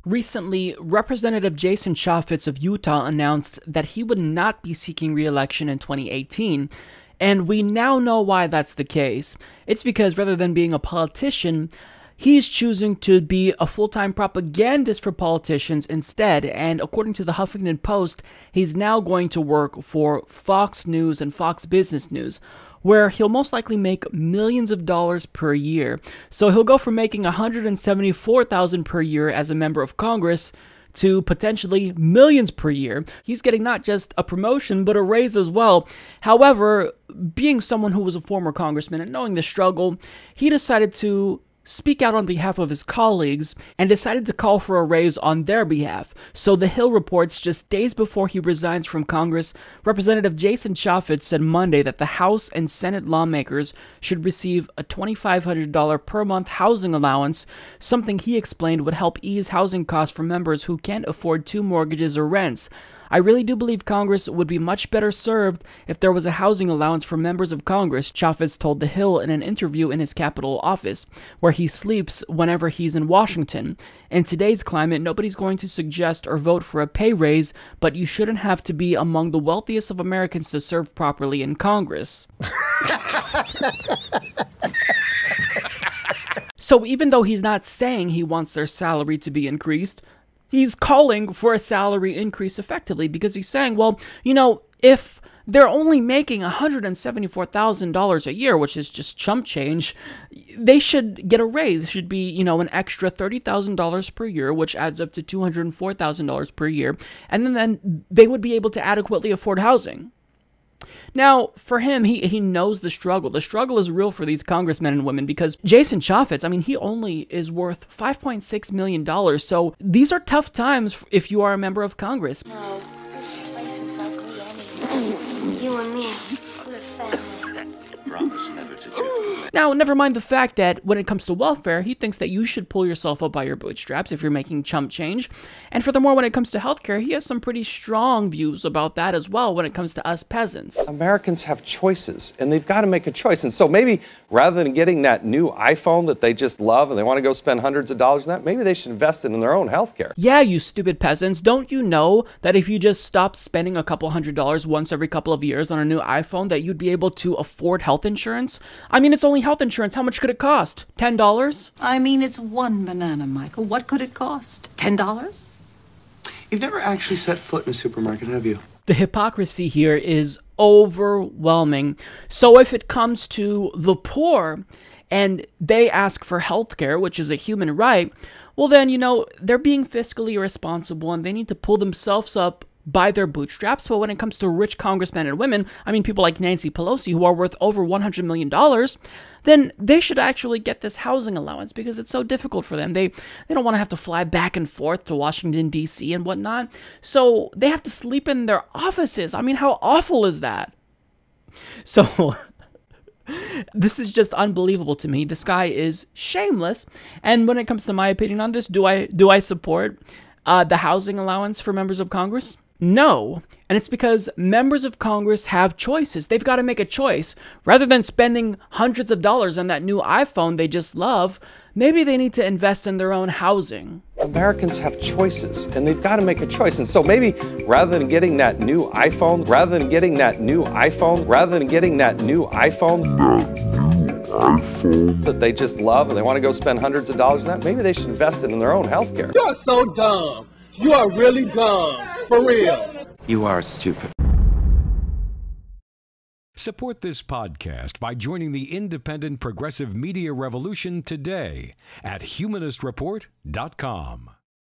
Recently, Representative Jason Chaffetz of Utah announced that he would not be seeking re-election in 2018, and we now know why that's the case. It's because rather than being a politician, he's choosing to be a full-time propagandist for politicians instead, and according to the Huffington Post, he's now going to work for Fox News and Fox Business News, where he'll most likely make millions of dollars per year. So he'll go from making $174,000 per year as a member of Congress to potentially millions per year. He's getting not just a promotion, but a raise as well. However, being someone who was a former congressman and knowing the struggle, he decided to speak out on behalf of his colleagues and decided to call for a raise on their behalf. So The Hill reports just days before he resigns from Congress, Representative Jason Chaffetz said Monday that the House and Senate lawmakers should receive a $2,500 per month housing allowance, something he explained would help ease housing costs for members who can't afford 2 mortgages or rents. I really do believe Congress would be much better served if there was a housing allowance for members of Congress, Chaffetz told The Hill in an interview in his Capitol office, where he sleeps whenever he's in Washington. In today's climate, nobody's going to suggest or vote for a pay raise, but you shouldn't have to be among the wealthiest of Americans to serve properly in Congress. So even though he's not saying he wants their salary to be increased, he's calling for a salary increase effectively because he's saying, well, you know, if they're only making $174,000 a year, which is just chump change, they should get a raise. It should be, you know, an extra $30,000 per year, which adds up to $204,000 per year. And then they would be able to adequately afford housing. Now, for him, he knows the struggle. The struggle is real for these congressmen and women because Jason Chaffetz, I mean, he only is worth $5.6 million. So these are tough times if you are a member of Congress. No, this place is ugly anyway. You and me, we're family. Promise never to do. Now, never mind the fact that when it comes to welfare, he thinks that you should pull yourself up by your bootstraps if you're making chump change. And furthermore, when it comes to healthcare, he has some pretty strong views about that as well when it comes to us peasants. Americans have choices, and they've got to make a choice. And so maybe rather than getting that new iPhone that they just love and they want to go spend hundreds of dollars on that, maybe they should invest in their own healthcare. Yeah, you stupid peasants. Don't you know that if you just stopped spending a couple $100s once every couple of years on a new iPhone, that you'd be able to afford health insurance? I mean, it's only health insurance. How much could it cost? $10? I mean, it's one banana, Michael. What could it cost? $10? You've never actually set foot in a supermarket, have you? The hypocrisy here is overwhelming. So if it comes to the poor and they ask for healthcare, which is a human right, well then, you know, they're being fiscally irresponsible and they need to pull themselves up by their bootstraps. But when it comes to rich congressmen and women, I mean people like Nancy Pelosi who are worth over $100 million, then they should actually get this housing allowance because it's so difficult for them. They don't want to have to fly back and forth to Washington, D.C. and whatnot. So they have to sleep in their offices. I mean, how awful is that? So this is just unbelievable to me. This guy is shameless. And when it comes to my opinion on this, do I support the housing allowance for members of Congress? No, and it's because members of Congress have choices. They've got to make a choice. Rather than spending hundreds of dollars on that new iPhone they just love, maybe they need to invest in their own housing. Americans have choices, and they've got to make a choice. And so maybe rather than getting that new iPhone, that they just love and they want to go spend hundreds of dollars on that, maybe they should invest it in their own healthcare. You're so dumb. You are really dumb. For real. You are stupid. Support this podcast by joining the independent progressive media revolution today at humanistreport.com.